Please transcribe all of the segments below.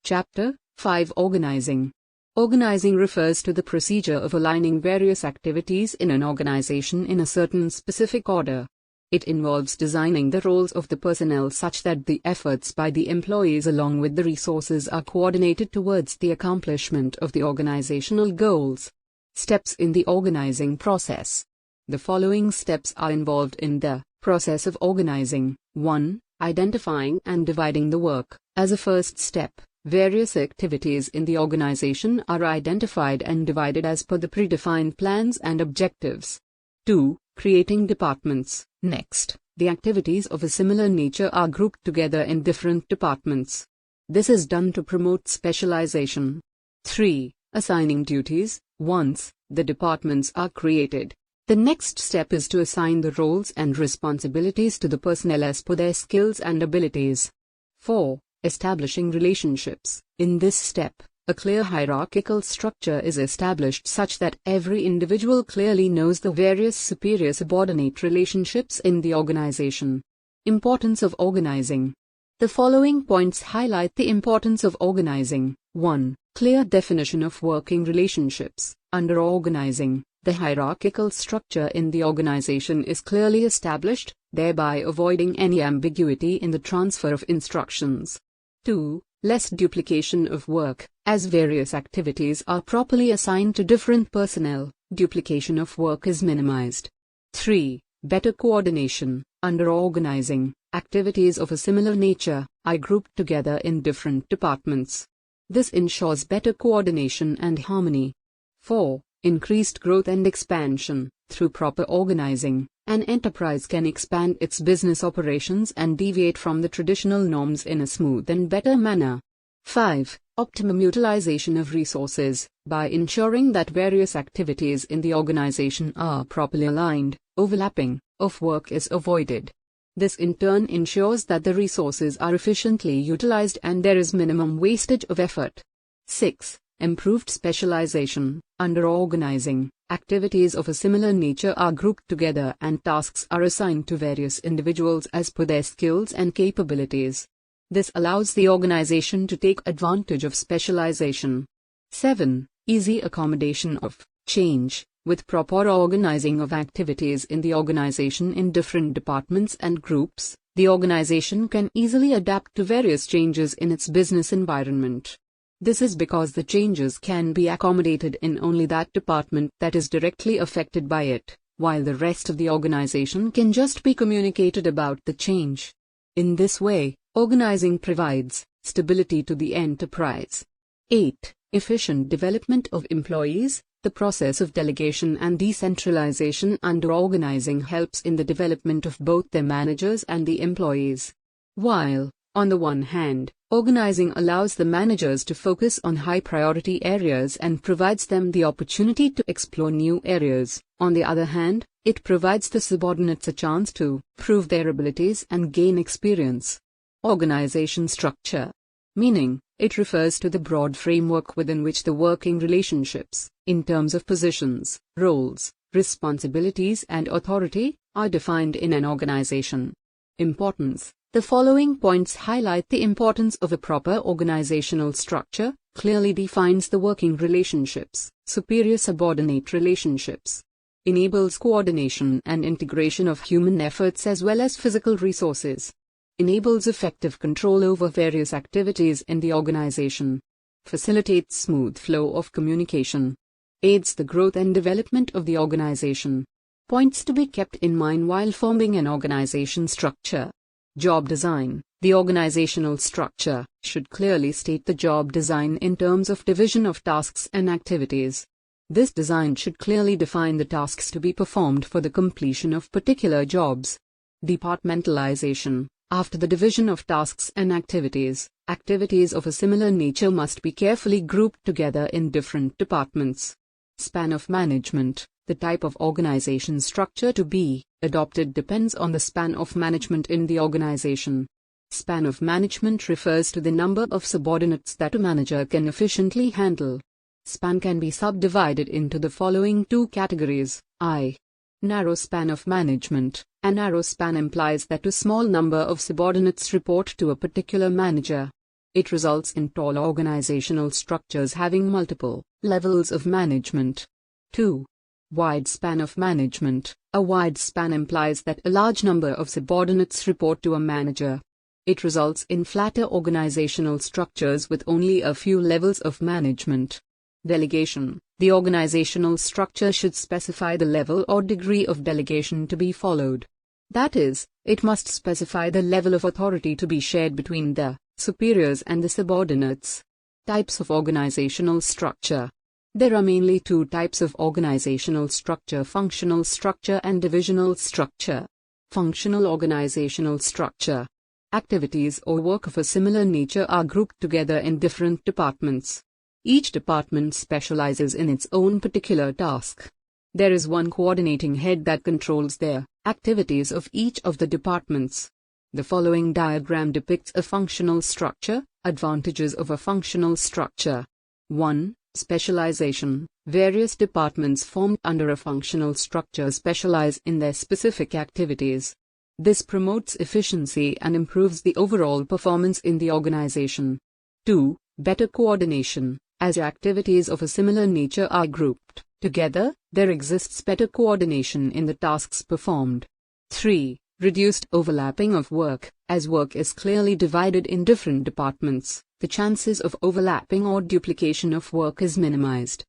Chapter 5 Organizing. Organizing refers to the procedure of aligning various activities in an organization in a certain specific order. It involves designing the roles of the personnel such that the efforts by the employees along with the resources are coordinated towards the accomplishment of the organizational goals. Steps in the organizing process. The following steps are involved in the process of organizing. 1. Identifying and dividing the work. As a first step, various activities in the organization are identified and divided as per the predefined plans and objectives. 2. Creating departments. Next, the activities of a similar nature are grouped together in different departments. This is done to promote specialization. 3. Assigning duties. Once the departments are created, the next step is to assign the roles and responsibilities to the personnel as per their skills and abilities. 4. Establishing relationships. In this step, a clear hierarchical structure is established such that every individual clearly knows the various superior-subordinate relationships in the organization. Importance of organizing. The following points highlight the importance of organizing. 1. Clear definition of working relationships. Under organizing, the hierarchical structure in the organization is clearly established, thereby avoiding any ambiguity in the transfer of instructions. 2. Less duplication of work. As various activities are properly assigned to different personnel, duplication of work is minimized. 3. Better coordination. Under organizing, activities of a similar nature are grouped together in different departments. This ensures better coordination and harmony. 4. Increased growth and expansion. Through proper organizing, an enterprise can expand its business operations and deviate from the traditional norms in a smooth and better manner. 5. Optimum utilization of resources. By ensuring that various activities in the organization are properly aligned, overlapping of work is avoided. This in turn ensures that the resources are efficiently utilized and there is minimum wastage of effort. 6. Improved specialization. Under organizing, activities of a similar nature are grouped together and tasks are assigned to various individuals as per their skills and capabilities. This allows the organization to take advantage of specialization. 7. Easy accommodation of change. With proper organizing of activities in the organization in different departments and groups, the organization can easily adapt to various changes in its business environment. This is because the changes can be accommodated in only that department that is directly affected by it, while the rest of the organization can just be communicated about the change. In this way, organizing provides stability to the enterprise. 8. Efficient development of employees. The process of delegation and decentralization under organizing helps in the development of both the managers and the employees. While, on the one hand, organizing allows the managers to focus on high-priority areas and provides them the opportunity to explore new areas, on the other hand, it provides the subordinates a chance to prove their abilities and gain experience. Organization structure. Meaning, it refers to the broad framework within which the working relationships, in terms of positions, roles, responsibilities and authority, are defined in an organization. Importance. The following points highlight the importance of a proper organizational structure. Clearly defines the working relationships, superior-subordinate relationships. Enables coordination and integration of human efforts as well as physical resources. Enables effective control over various activities in the organization. Facilitates smooth flow of communication. Aids the growth and development of the organization. Points to be kept in mind while forming an organization structure. Job design. The organizational structure should clearly state the job design in terms of division of tasks and activities. This design should clearly define the tasks to be performed for the completion of particular jobs. Departmentalization. After the division of tasks and activities, activities of a similar nature must be carefully grouped together in different departments. Span of management. The type of organization structure to be adopted depends on the span of management in the organization. Span of management refers to the number of subordinates that a manager can efficiently handle. Span can be subdivided into the following two categories. I. Narrow span of management. A narrow span implies that a small number of subordinates report to a particular manager. It results in tall organizational structures having multiple levels of management. 2. Wide span of management. A wide span implies that a large number of subordinates report to a manager. It results in flatter organizational structures with only a few levels of management. Delegation. The organizational structure should specify the level or degree of delegation to be followed. That is, it must specify the level of authority to be shared between the superiors and the subordinates. Types of organizational structure. There are mainly two types of organizational structure: functional structure and divisional structure. Functional organizational structure. Activities or work of a similar nature are grouped together in different departments. Each department specializes in its own particular task. There is one coordinating head that controls the activities of each of the departments. The following diagram depicts a functional structure. Advantages of a functional structure. 1. Specialization. Various departments formed under a functional structure specialize in their specific activities. This promotes efficiency and improves the overall performance in the organization. 2. Better coordination. As activities of a similar nature are grouped together, there exists better coordination in the tasks performed. 3. Reduced overlapping of work. As work is clearly divided in different departments, the chances of overlapping or duplication of work is minimized.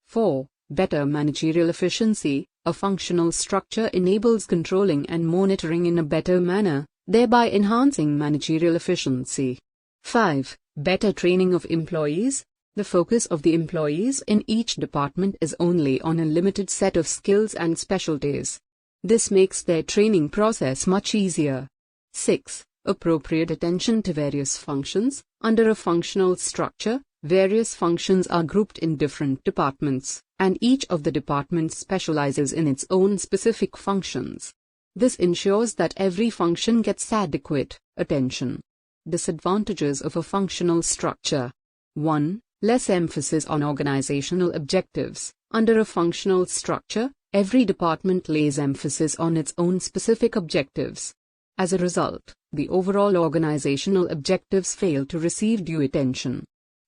4. Better managerial efficiency. A functional structure enables controlling and monitoring in a better manner, thereby enhancing managerial efficiency. 5. Better training of employees. The focus of the employees in each department is only on a limited set of skills and specialties. This makes their training process much easier. 6. Appropriate attention to various functions. Under a functional structure, various functions are grouped in different departments, and each of the departments specializes in its own specific functions. This ensures that every function gets adequate attention. Disadvantages of a functional structure. 1. Less emphasis on organizational objectives. Under a functional structure, every department lays emphasis on its own specific objectives. As a result, the overall organizational objectives fail to receive due attention.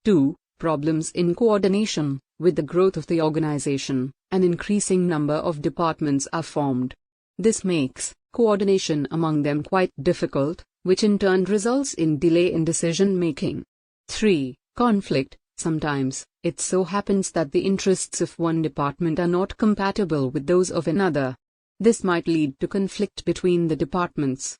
2. Problems in coordination. With the growth of the organization, an increasing number of departments are formed. This makes coordination among them quite difficult, which in turn results in delay in decision making. 3. Conflict. Sometimes, it so happens that the interests of one department are not compatible with those of another. This might lead to conflict between the departments.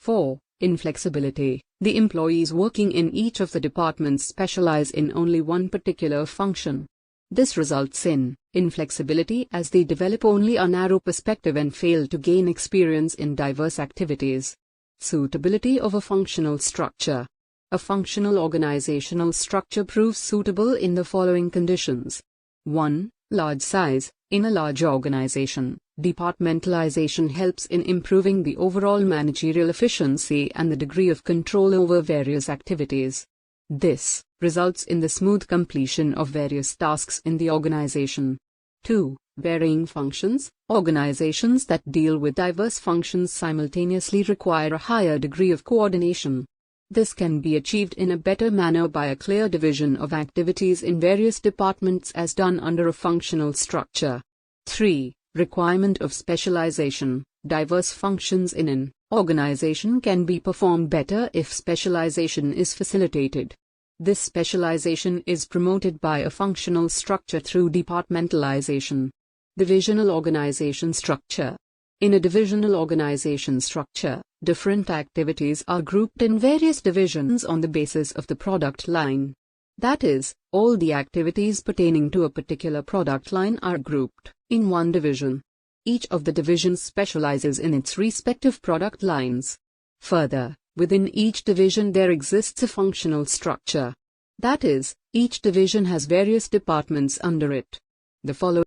4. Inflexibility. The employees working in each of the departments specialize in only one particular function. This results in inflexibility as they develop only a narrow perspective and fail to gain experience in diverse activities. Suitability of a functional structure. A functional organizational structure proves suitable in the following conditions. 1. Large size. In a large organization, departmentalization helps in improving the overall managerial efficiency and the degree of control over various activities. This results in the smooth completion of various tasks in the organization. 2. Varying functions. Organizations that deal with diverse functions simultaneously require a higher degree of coordination. This can be achieved in a better manner by a clear division of activities in various departments as done under a functional structure. 3. Requirement of specialization. Diverse functions in an organization can be performed better if specialization is facilitated. This specialization is promoted by a functional structure through departmentalization. Divisional organization structure. In a divisional organization structure, different activities are grouped in various divisions on the basis of the product line. That is, all the activities pertaining to a particular product line are grouped in one division. Each of the divisions specializes in its respective product lines. Further, within each division there exists a functional structure. That is, each division has various departments under it. The following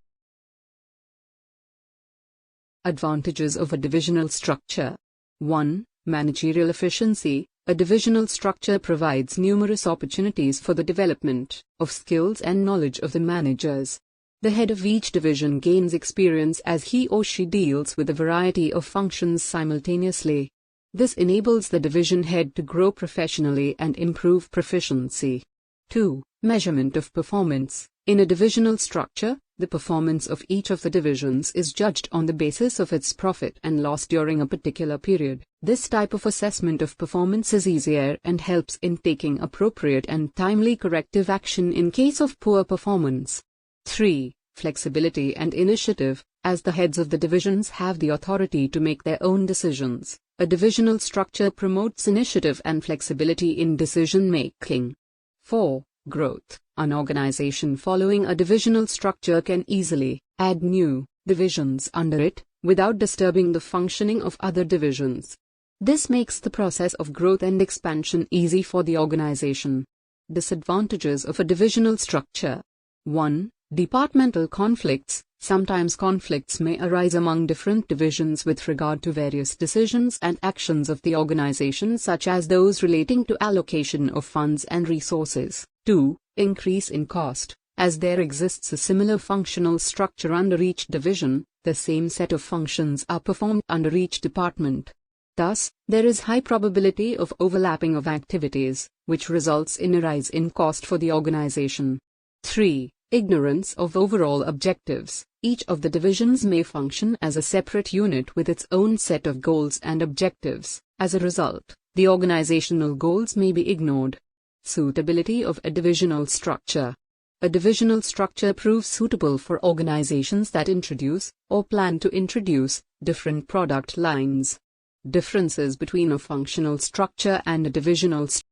advantages of a divisional structure. 1. Managerial efficiency. A divisional structure provides numerous opportunities for the development of skills and knowledge of the managers. The head of each division gains experience as he or she deals with a variety of functions simultaneously. This enables the division head to grow professionally and improve proficiency. 2. Measurement of performance. In a divisional structure, the performance of each of the divisions is judged on the basis of its profit and loss during a particular period. This type of assessment of performance is easier and helps in taking appropriate and timely corrective action in case of poor performance. 3. Flexibility and initiative. As the heads of the divisions have the authority to make their own decisions, a divisional structure promotes initiative and flexibility in decision making. 4. Growth. An organization following a divisional structure can easily add new divisions under it without disturbing the functioning of other divisions. This makes the process of growth and expansion easy for the organization. Disadvantages of a divisional structure. 1. Departmental conflicts. Sometimes conflicts may arise among different divisions with regard to various decisions and actions of the organization, such as those relating to allocation of funds and resources. 2. Increase in cost. As there exists a similar functional structure under each division, the same set of functions are performed under each department. Thus, there is high probability of overlapping of activities, which results in a rise in cost for the organization. 3. Ignorance of overall objectives. Each of the divisions may function as a separate unit with its own set of goals and objectives. As a result, the organizational goals may be ignored. Suitability of a divisional structure. A divisional structure proves suitable for organizations that introduce, or plan to introduce, different product lines. Differences between a functional structure and a divisional structure.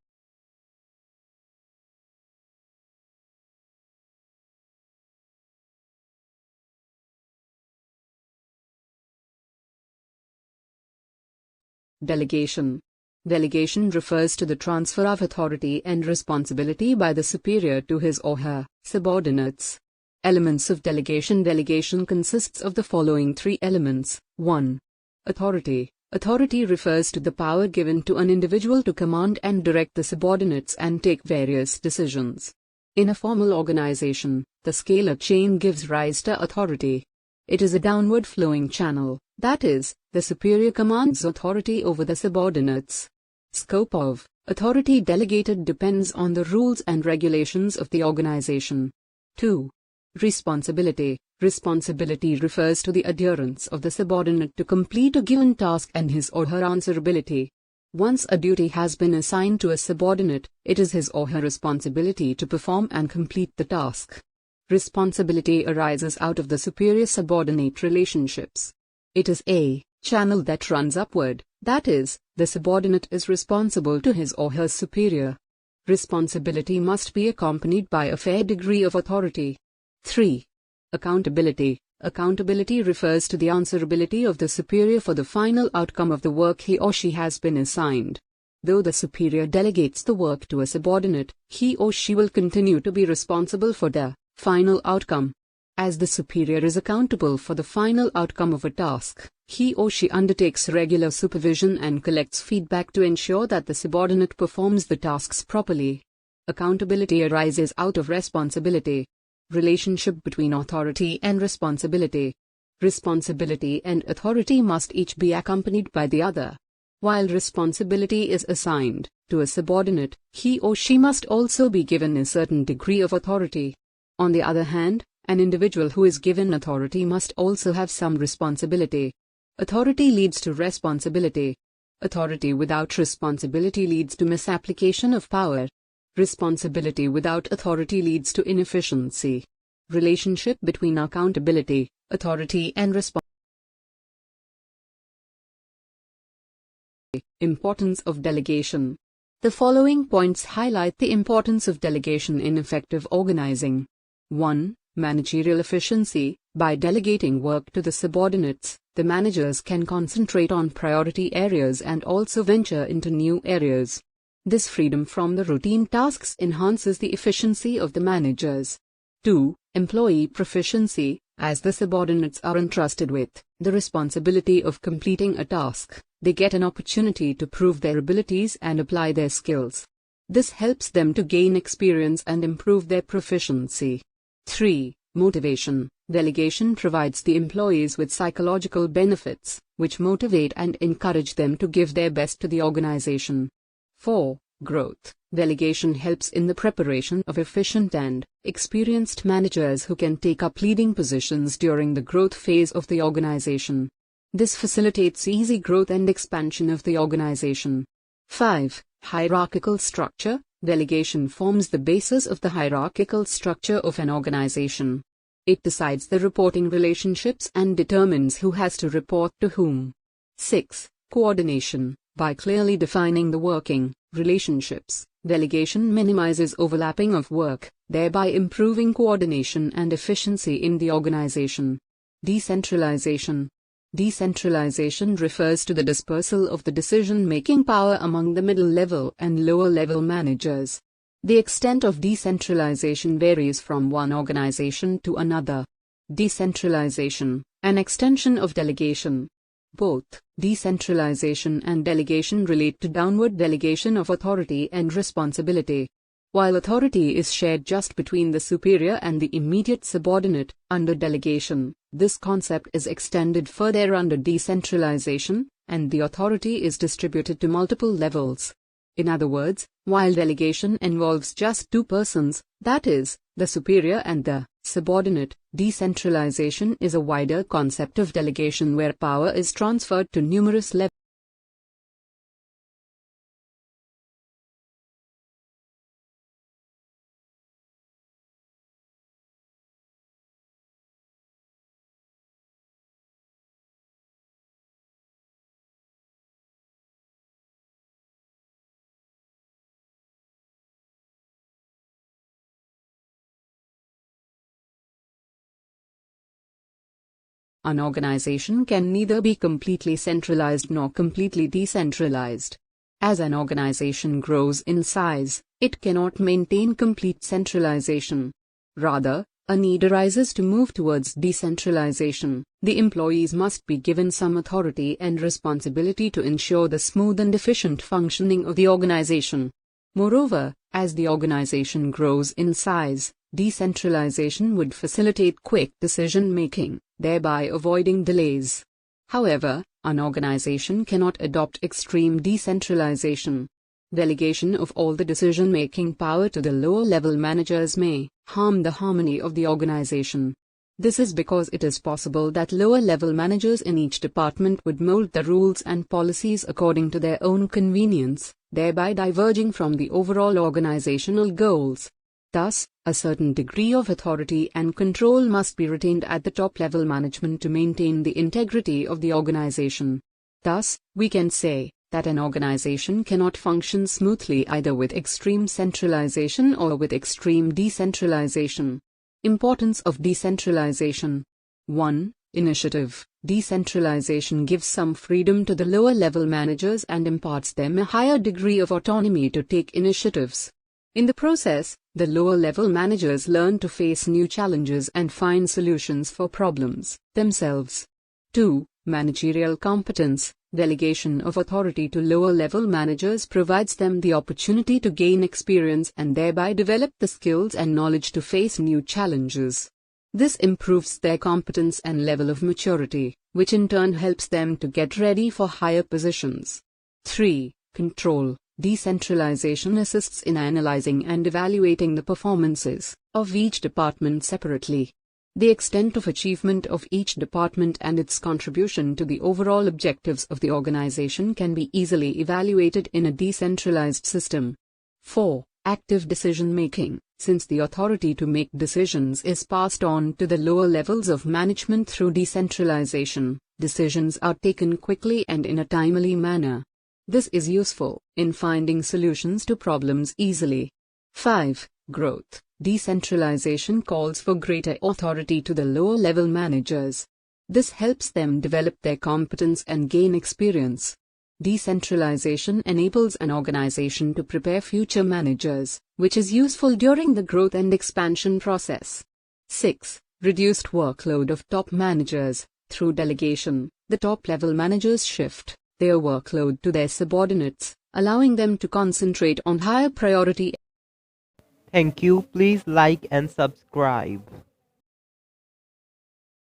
Delegation. Delegation refers to the transfer of authority and responsibility by the superior to his or her subordinates. Elements of delegation. Delegation consists of the following three elements. 1. Authority. Authority refers to the power given to an individual to command and direct the subordinates and take various decisions. In a formal organization, the scalar chain gives rise to authority. It is a downward flowing channel, that is, the superior commands authority over the subordinates. Scope of authority delegated depends on the rules and regulations of the organization. 2. Responsibility. Responsibility refers to the adherence of the subordinate to complete a given task and his or her answerability. Once a duty has been assigned to a subordinate, it is his or her responsibility to perform and complete the task. Responsibility arises out of the superior-subordinate relationships. It is a channel that runs upward, that is, the subordinate is responsible to his or her superior. Responsibility must be accompanied by a fair degree of authority. 3. Accountability. Accountability refers to the answerability of the superior for the final outcome of the work he or she has been assigned. Though the superior delegates the work to a subordinate, he or she will continue to be responsible for the final outcome. As the superior is accountable for the final outcome of a task, he or she undertakes regular supervision and collects feedback to ensure that the subordinate performs the tasks properly. Accountability arises out of responsibility. Relationship between authority and responsibility. Responsibility and authority must each be accompanied by the other. While responsibility is assigned to a subordinate, he or she must also be given a certain degree of authority. On the other hand, an individual who is given authority must also have some responsibility. Authority leads to responsibility. Authority without responsibility leads to misapplication of power. Responsibility without authority leads to inefficiency. Relationship between accountability, authority and responsibility. Importance of delegation. The following points highlight the importance of delegation in effective organizing. 1. Managerial efficiency. By delegating work to the subordinates, the managers can concentrate on priority areas and also venture into new areas. This freedom from the routine tasks enhances the efficiency of the managers. 2. Employee proficiency. As the subordinates are entrusted with the responsibility of completing a task, they get an opportunity to prove their abilities and apply their skills. This helps them to gain experience and improve their proficiency. 3. Motivation. Delegation provides the employees with psychological benefits. which motivate and encourage them to give their best to the organization. 4. Growth. Delegation helps in the preparation of efficient and experienced managers who can take up leading positions during the growth phase of the organization. This facilitates easy growth and expansion of the organization. 5. Hierarchical structure. Delegation forms the basis of the hierarchical structure of an organization. It decides the reporting relationships and determines who has to report to whom. 6. Coordination. By clearly defining the working relationships, delegation minimizes overlapping of work, thereby improving coordination and efficiency in the organization. Decentralization. Decentralization refers to the dispersal of the decision-making power among the middle-level and lower-level managers. The extent of decentralization varies from one organization to another. Decentralization, an extension of delegation. Both decentralization and delegation relate to downward delegation of authority and responsibility. While authority is shared just between the superior and the immediate subordinate, under delegation, this concept is extended further under decentralization, and the authority is distributed to multiple levels. In other words, while delegation involves just two persons, that is, the superior and the subordinate, decentralization is a wider concept of delegation where power is transferred to numerous levels. An organization can neither be completely centralized nor completely decentralized. As an organization grows in size, it cannot maintain complete centralization. Rather, a need arises to move towards decentralization. The employees must be given some authority and responsibility to ensure the smooth and efficient functioning of the organization. Moreover, as the organization grows in size, decentralization would facilitate quick decision-making, thereby avoiding delays. However, an organization cannot adopt extreme decentralization. Delegation of all the decision-making power to the lower-level managers may harm the harmony of the organization. This is because it is possible that lower-level managers in each department would mold the rules and policies according to their own convenience, thereby diverging from the overall organizational goals. Thus, a certain degree of authority and control must be retained at the top-level management to maintain the integrity of the organization. Thus, we can say that an organization cannot function smoothly either with extreme centralization or with extreme decentralization. Importance of decentralization. 1. Initiative. Decentralization gives some freedom to the lower-level managers and imparts them a higher degree of autonomy to take initiatives. In the process, the lower-level managers learn to face new challenges and find solutions for problems themselves. 2. Managerial competence. Delegation of authority to lower-level managers provides them the opportunity to gain experience and thereby develop the skills and knowledge to face new challenges. This improves their competence and level of maturity, which in turn helps them to get ready for higher positions. 3. Control. Decentralization assists in analyzing and evaluating the performances of each department separately. The extent of achievement of each department and its contribution to the overall objectives of the organization can be easily evaluated in a decentralized system. 4. Active decision-making. Since the authority to make decisions is passed on to the lower levels of management through decentralization, decisions are taken quickly and in a timely manner. This is useful in finding solutions to problems easily. 5. Growth. Decentralization calls for greater authority to the lower-level managers. This helps them develop their competence and gain experience. Decentralization enables an organization to prepare future managers, which is useful during the growth and expansion process. 6. Reduced workload of top managers. Through delegation, the top-level managers shift their workload to their subordinates, allowing them to concentrate on higher priority. Thank you. Please like and subscribe.